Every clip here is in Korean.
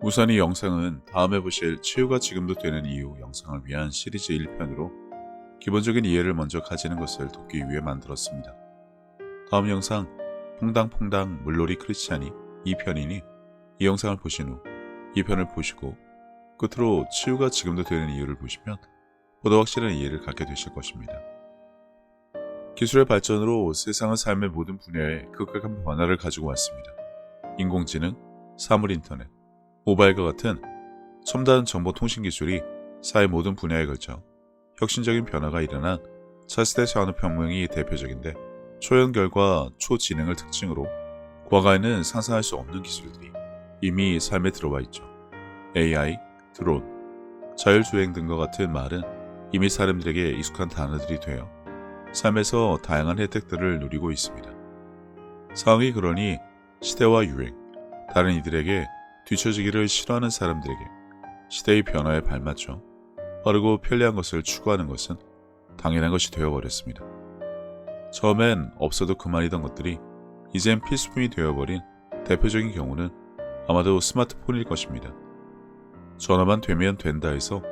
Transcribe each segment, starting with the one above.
우선 이 영상은 다음에 보실 치유가 지금도 되는 이유 영상을 위한 시리즈 1편으로 기본적인 이해를 먼저 가지는 것을 돕기 위해 만들었습니다. 다음 영상 퐁당퐁당 물놀이 크리스찬이 2편이니 이 영상을 보신 후 2편을 보시고 끝으로 치유가 지금도 되는 이유를 보시면 보다 확실한 이해를 갖게 되실 것입니다. 기술의 발전으로 세상은 삶의 모든 분야에 급격한 변화를 가지고 왔습니다. 인공지능, 사물인터넷, 모바일과 같은 첨단 정보통신기술이 사회 모든 분야에 걸쳐 혁신적인 변화가 일어난 차세대 산업혁명이 대표적인데, 초연결과 초지능을 특징으로 과거에는 상상할 수 없는 기술들이 이미 삶에 들어와 있죠. AI, 드론, 자율주행 등과 같은 말은 이미 사람들에게 익숙한 단어들이 되어 삶에서 다양한 혜택들을 누리고 있습니다. 상황이 그러니 시대와 유행, 다른 이들에게 뒤처지기를 싫어하는 사람들에게 시대의 변화에 발맞춰 빠르고 편리한 것을 추구하는 것은 당연한 것이 되어버렸습니다. 처음엔 없어도 그만이던 것들이 이젠 필수품이 되어버린 대표적인 경우는 아마도 스마트폰일 것입니다. 전화만 되면 된다 해서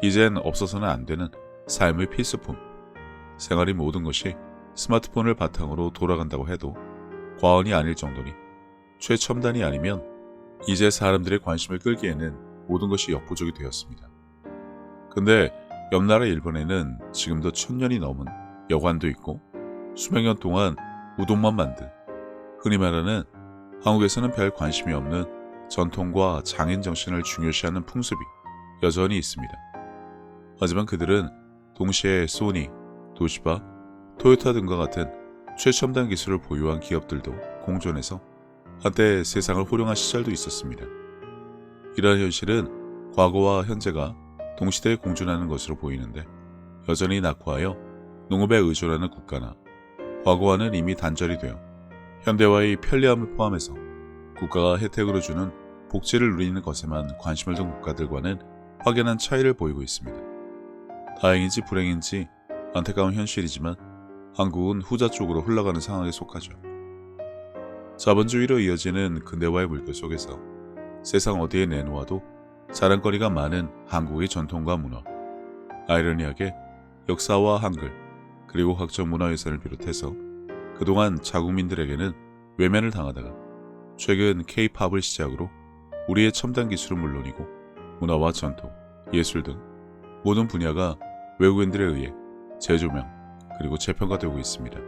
이젠 없어서는 안 되는 삶의 필수품. 생활의 모든 것이 스마트폰을 바탕으로 돌아간다고 해도 과언이 아닐 정도니 최첨단이 아니면 이제 사람들의 관심을 끌기에는 모든 것이 역부족이 되었습니다. 근데 옆나라 일본에는 지금도 1000년이 넘은 여관도 있고 수백 년 동안 우동만 만든, 흔히 말하는 한국에서는 별 관심이 없는 전통과 장인 정신을 중요시하는 풍습이 여전히 있습니다. 하지만 그들은 동시에 소니, 도시바, 토요타 등과 같은 최첨단 기술을 보유한 기업들도 공존해서 한때 세상을 호령한 시절도 있었습니다. 이러한 현실은 과거와 현재가 동시대에 공존하는 것으로 보이는데, 여전히 낙후하여 농업에 의존하는 국가나 과거와는 이미 단절이 되어 현대와의 편리함을 포함해서 국가가 혜택으로 주는 복지를 누리는 것에만 관심을 둔 국가들과는 확연한 차이를 보이고 있습니다. 다행인지 불행인지 안타까운 현실이지만 한국은 후자 쪽으로 흘러가는 상황에 속하죠. 자본주의로 이어지는 근대화의 물결 속에서 세상 어디에 내놓아도 자랑거리가 많은 한국의 전통과 문화, 아이러니하게 역사와 한글, 그리고 각종 문화유산을 비롯해서 그동안 자국민들에게는 외면을 당하다가 최근 K-팝을 시작으로 우리의 첨단 기술은 물론이고 문화와 전통, 예술 등 모든 분야가 외국인들에 의해 재조명 그리고 재평가되고 있습니다.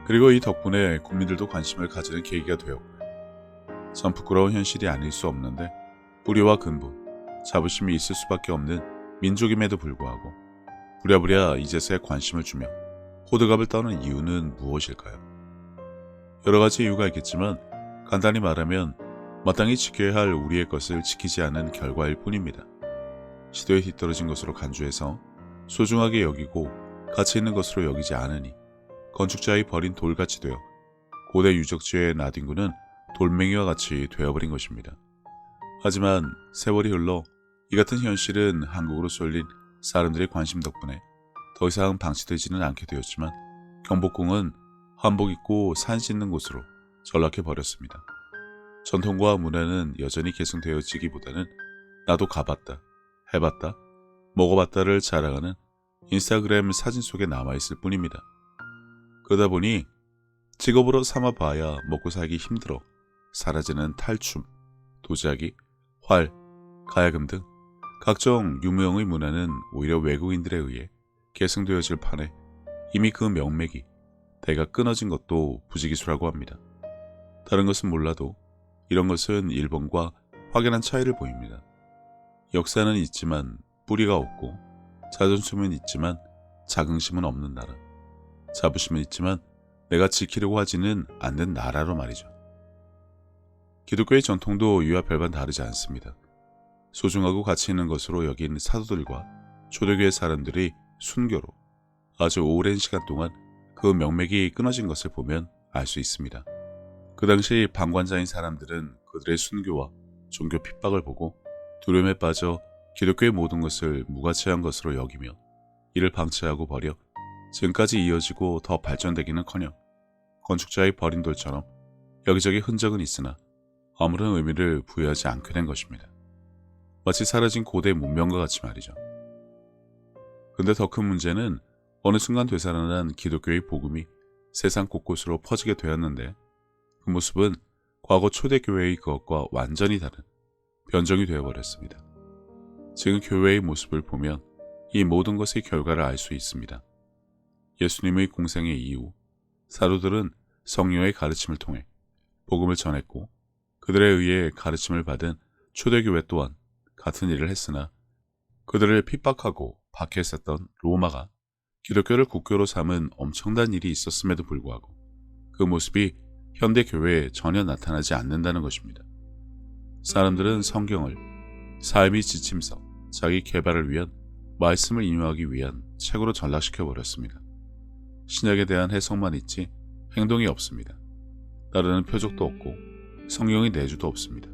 그리고 이 덕분에 국민들도 관심을 가지는 계기가 되었고요. 참 부끄러운 현실이 아닐 수 없는데, 뿌리와 근본, 자부심이 있을 수밖에 없는 민족임에도 불구하고 부랴부랴 이제서야 관심을 주며 호들갑을 떠는 이유는 무엇일까요? 여러 가지 이유가 있겠지만 간단히 말하면 마땅히 지켜야 할 우리의 것을 지키지 않은 결과일 뿐입니다. 시대에 뒤떨어진 것으로 간주해서 소중하게 여기고 가치 있는 것으로 여기지 않으니 건축자의 버린 돌같이 되어 고대 유적지의 나뒹구는 돌멩이와 같이 되어버린 것입니다. 하지만 세월이 흘러 이 같은 현실은 한국으로 쏠린 사람들의 관심 덕분에 더 이상 방치되지는 않게 되었지만, 경복궁은 한복 입고 산 씻는 곳으로 전락해버렸습니다. 전통과 문화는 여전히 계승되어지기보다는 나도 가봤다, 해봤다, 먹어봤다를 자랑하는 인스타그램 사진 속에 남아있을 뿐입니다. 그러다 보니 직업으로 삼아봐야 먹고 살기 힘들어 사라지는 탈춤, 도자기, 활, 가야금 등 각종 유무형의 문화는 오히려 외국인들에 의해 계승되어질 판에 이미 그 명맥이 대가 끊어진 것도 부지기수라고 합니다. 다른 것은 몰라도 이런 것은 일본과 확연한 차이를 보입니다. 역사는 있지만 뿌리가 없고, 자존심은 있지만 자긍심은 없는 나라, 자부심은 있지만 내가 지키려고 하지는 않는 나라로 말이죠. 기독교의 전통도 이와 별반 다르지 않습니다. 소중하고 가치 있는 것으로 여긴 사도들과 초대교회 사람들이 순교로 아주 오랜 시간 동안 그 명맥이 끊어진 것을 보면 알 수 있습니다. 그 당시 방관자인 사람들은 그들의 순교와 종교 핍박을 보고 두려움에 빠져 기독교의 모든 것을 무가치한 것으로 여기며 이를 방치하고 버려 지금까지 이어지고 더 발전되기는커녕 건축자의 버린 돌처럼 여기저기 흔적은 있으나 아무런 의미를 부여하지 않게 된 것입니다. 마치 사라진 고대 문명과 같이 말이죠. 근데 더 큰 문제는 어느 순간 되살아난 기독교의 복음이 세상 곳곳으로 퍼지게 되었는데 그 모습은 과거 초대교회의 그것과 완전히 다른 변종이 되어버렸습니다. 지금 교회의 모습을 보면 이 모든 것의 결과를 알 수 있습니다. 예수님의 공생애 이후 사도들은 성령의 가르침을 통해 복음을 전했고 그들에 의해 가르침을 받은 초대교회 또한 같은 일을 했으나 그들을 핍박하고 박해했었던 로마가 기독교를 국교로 삼은 엄청난 일이 있었음에도 불구하고 그 모습이 현대 교회에 전혀 나타나지 않는다는 것입니다. 사람들은 성경을 삶의 지침서, 자기 개발을 위한 말씀을 인용하기 위한 책으로 전락시켜버렸습니다. 신약에 대한 해석만 있지 행동이 없습니다. 따르는 표적도 없고 성령의 내주도 없습니다.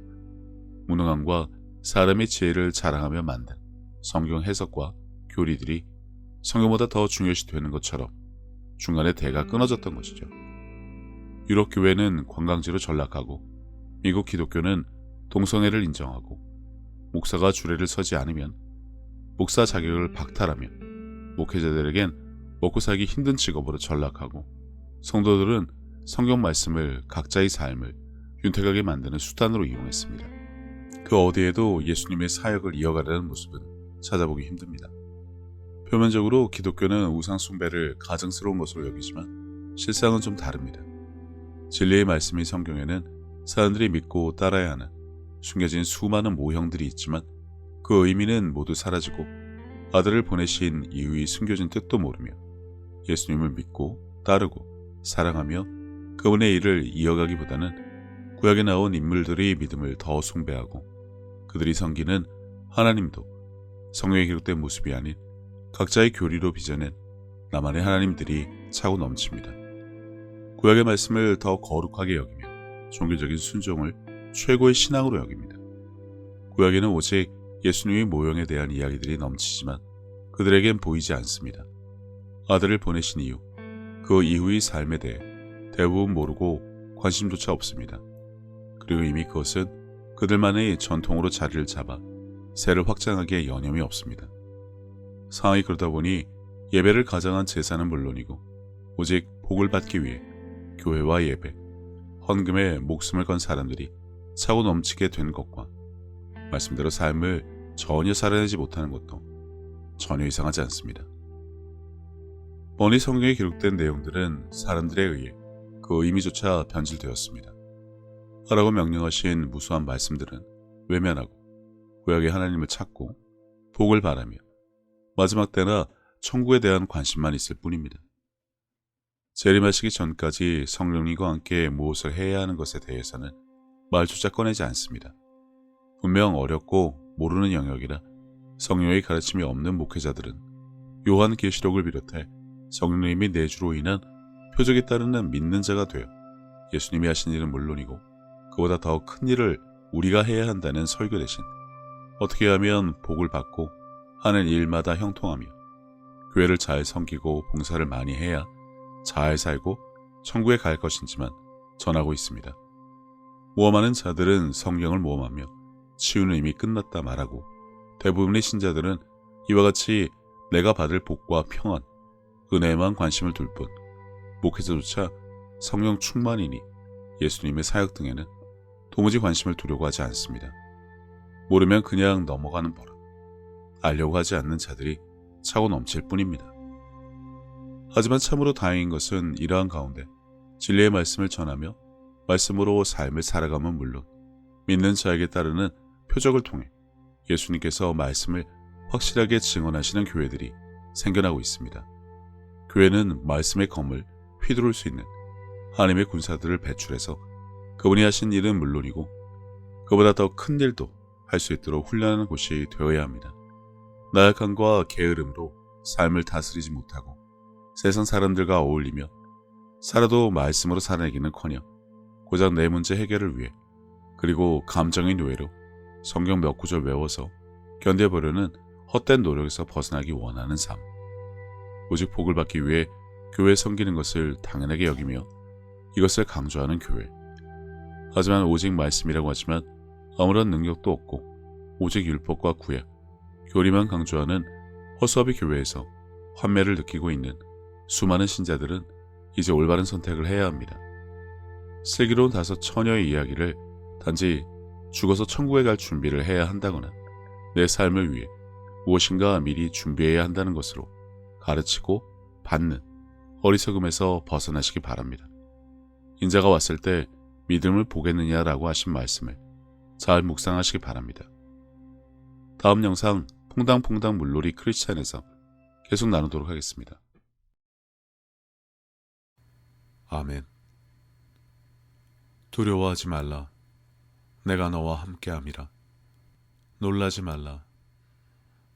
무능함과 사람의 지혜를 자랑하며 만든 성경 해석과 교리들이 성경보다 더 중요시 되는 것처럼 중간에 대가 끊어졌던 것이죠. 유럽 교회는 관광지로 전락하고 미국 기독교는 동성애를 인정하고 목사가 주례를 서지 않으면 목사 자격을 박탈하며 목회자들에겐 먹고 살기 힘든 직업으로 전락하고 성도들은 성경 말씀을 각자의 삶을 윤택하게 만드는 수단으로 이용했습니다. 그 어디에도 예수님의 사역을 이어가려는 모습은 찾아보기 힘듭니다. 표면적으로 기독교는 우상 숭배를 가증스러운 것으로 여기지만 실상은 좀 다릅니다. 진리의 말씀인 성경에는 사람들이 믿고 따라야 하는 숨겨진 수많은 모형들이 있지만 그 의미는 모두 사라지고 아들을 보내신 이유의 숨겨진 뜻도 모르며 예수님을 믿고 따르고 사랑하며 그분의 일을 이어가기보다는 구약에 나온 인물들의 믿음을 더 숭배하고 그들이 섬기는 하나님도 성경에 기록된 모습이 아닌 각자의 교리로 빚어낸 나만의 하나님들이 차고 넘칩니다. 구약의 말씀을 더 거룩하게 여기며 종교적인 순종을 최고의 신앙으로 여깁니다. 구약에는 오직 예수님의 모형에 대한 이야기들이 넘치지만 그들에겐 보이지 않습니다. 아들을 보내신 이유, 그 이후의 삶에 대해 대부분 모르고 관심조차 없습니다. 그리고 이미 그것은 그들만의 전통으로 자리를 잡아 세를 확장하기에 여념이 없습니다. 상황이 그러다 보니 예배를 가장한 제사는 물론이고 오직 복을 받기 위해 교회와 예배, 헌금에 목숨을 건 사람들이 차고 넘치게 된 것과 말씀대로 삶을 전혀 살아내지 못하는 것도 전혀 이상하지 않습니다. 뻔히 성경에 기록된 내용들은 사람들에 의해 그 의미조차 변질되었습니다. 하라고 명령하신 무수한 말씀들은 외면하고 구약의 하나님을 찾고 복을 바라며 마지막 때나 천국에 대한 관심만 있을 뿐입니다. 재림하시기 전까지 성령님과 함께 무엇을 해야 하는 것에 대해서는 말조차 꺼내지 않습니다. 분명 어렵고 모르는 영역이라 성령의 가르침이 없는 목회자들은 요한계시록을 비롯해 성령님이 내주로 인한 표적에 따르는 믿는 자가 되어 예수님이 하신 일은 물론이고 그보다 더 큰 일을 우리가 해야 한다는 설교 대신 어떻게 하면 복을 받고 하는 일마다 형통하며 교회를 잘 섬기고 봉사를 많이 해야 잘 살고 천국에 갈 것인지만 전하고 있습니다. 모험하는 자들은 성경을 모험하며 치유는 이미 끝났다 말하고 대부분의 신자들은 이와 같이 내가 받을 복과 평안, 은혜에만 관심을 둘 뿐 목회자조차 성령 충만이니 예수님의 사역 등에는 도무지 관심을 두려고 하지 않습니다. 모르면 그냥 넘어가는 버릇, 알려고 하지 않는 자들이 차고 넘칠 뿐입니다. 하지만 참으로 다행인 것은 이러한 가운데 진리의 말씀을 전하며 말씀으로 삶을 살아가면 물론 믿는 자에게 따르는 표적을 통해 예수님께서 말씀을 확실하게 증언하시는 교회들이 생겨나고 있습니다. 교회는 말씀의 검을 휘두를 수 있는 하나님의 군사들을 배출해서 그분이 하신 일은 물론이고 그보다 더 큰 일도 할 수 있도록 훈련하는 곳이 되어야 합니다. 나약함과 게으름으로 삶을 다스리지 못하고 세상 사람들과 어울리며 살아도 말씀으로 살아내기는커녕 고작 내 문제 해결을 위해 그리고 감정의 노예로 성경 몇 구절 외워서 견뎌보려는 헛된 노력에서 벗어나기 원하는 삶. 오직 복을 받기 위해 교회 섬기는 것을 당연하게 여기며 이것을 강조하는 교회. 하지만 오직 말씀이라고 하지만 아무런 능력도 없고 오직 율법과 구약, 교리만 강조하는 허수아비 교회에서 환멸을 느끼고 있는 수많은 신자들은 이제 올바른 선택을 해야 합니다. 슬기로운 5 처녀의 이야기를 단지 죽어서 천국에 갈 준비를 해야 한다거나 내 삶을 위해 무엇인가 미리 준비해야 한다는 것으로 가르치고 받는 어리석음에서 벗어나시기 바랍니다. 인자가 왔을 때 믿음을 보겠느냐라고 하신 말씀을 잘 묵상하시기 바랍니다. 다음 영상 퐁당퐁당 물놀이 크리스찬에서 계속 나누도록 하겠습니다. 아멘. 두려워하지 말라. 내가 너와 함께함이라. 놀라지 말라.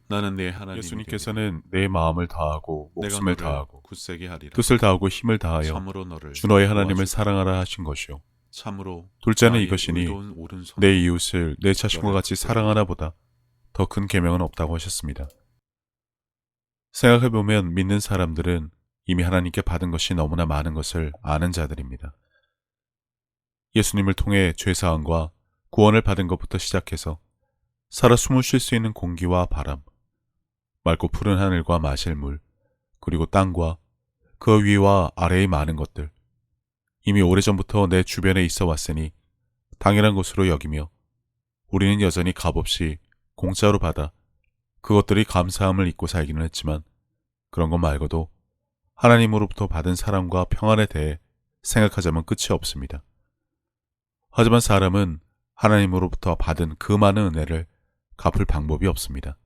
나는 네 하나님. 예수님께서는 내 마음을 다하고 목숨을 다하고 굳세게 하리라. 뜻을 다하고 힘을 다하여 주 너의 하나님을 사랑하라 하신 것이요. 참으로 둘째는 이것이니 내 이웃을 내 자신과 같이 사랑하나 보다 더 큰 계명은 없다고 하셨습니다. 생각해보면 믿는 사람들은 이미 하나님께 받은 것이 너무나 많은 것을 아는 자들입니다. 예수님을 통해 죄사함과 구원을 받은 것부터 시작해서 살아 숨을 쉴 수 있는 공기와 바람, 맑고 푸른 하늘과 마실 물, 그리고 땅과 그 위와 아래의 많은 것들, 이미 오래전부터 내 주변에 있어 왔으니 당연한 것으로 여기며 우리는 여전히 값없이 공짜로 받아 그것들이 감사함을 잊고 살기는 했지만 그런 것 말고도 하나님으로부터 받은 사랑과 평안에 대해 생각하자면 끝이 없습니다. 하지만 사람은 하나님으로부터 받은 그 많은 은혜를 갚을 방법이 없습니다.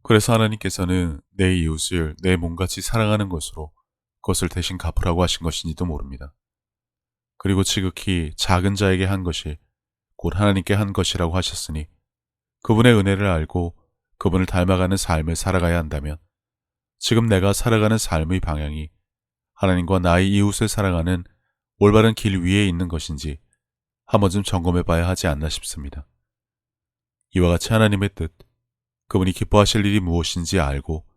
그래서 하나님께서는 내 이웃을 내 몸같이 사랑하는 것으로 그것을 대신 갚으라고 하신 것인지도 모릅니다. 그리고 지극히 작은 자에게 한 것이 곧 하나님께 한 것이라고 하셨으니 그분의 은혜를 알고 그분을 닮아가는 삶을 살아가야 한다면 지금 내가 살아가는 삶의 방향이 하나님과 나의 이웃을 사랑하는 올바른 길 위에 있는 것인지 한 번쯤 점검해 봐야 하지 않나 싶습니다. 이와 같이 하나님의 뜻, 그분이 기뻐하실 일이 무엇인지 알고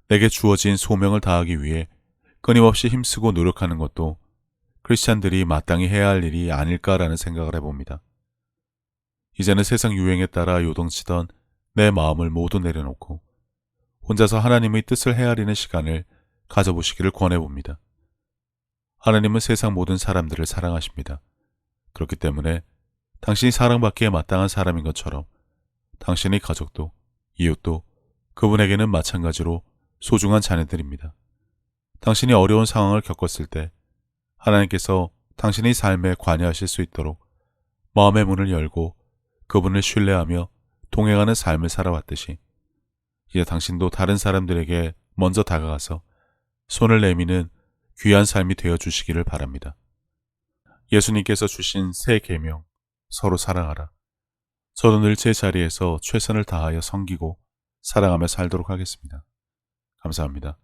내게 주어진 소명을 다하기 위해 끊임없이 힘쓰고 노력하는 것도 크리스찬들이 마땅히 해야 할 일이 아닐까라는 생각을 해봅니다. 이제는 세상 유행에 따라 요동치던 내 마음을 모두 내려놓고 혼자서 하나님의 뜻을 헤아리는 시간을 가져보시기를 권해봅니다. 하나님은 세상 모든 사람들을 사랑하십니다. 그렇기 때문에 당신이 사랑받기에 마땅한 사람인 것처럼 당신의 가족도 이웃도 그분에게는 마찬가지로 소중한 자녀들입니다. 당신이 어려운 상황을 겪었을 때 하나님께서 당신의 삶에 관여하실 수 있도록 마음의 문을 열고 그분을 신뢰하며 동행하는 삶을 살아왔듯이 이제 당신도 다른 사람들에게 먼저 다가가서 손을 내미는 귀한 삶이 되어주시기를 바랍니다. 예수님께서 주신 새 계명, 서로 사랑하라. 저도 늘 제 자리에서 최선을 다하여 섬기고 사랑하며 살도록 하겠습니다. 감사합니다.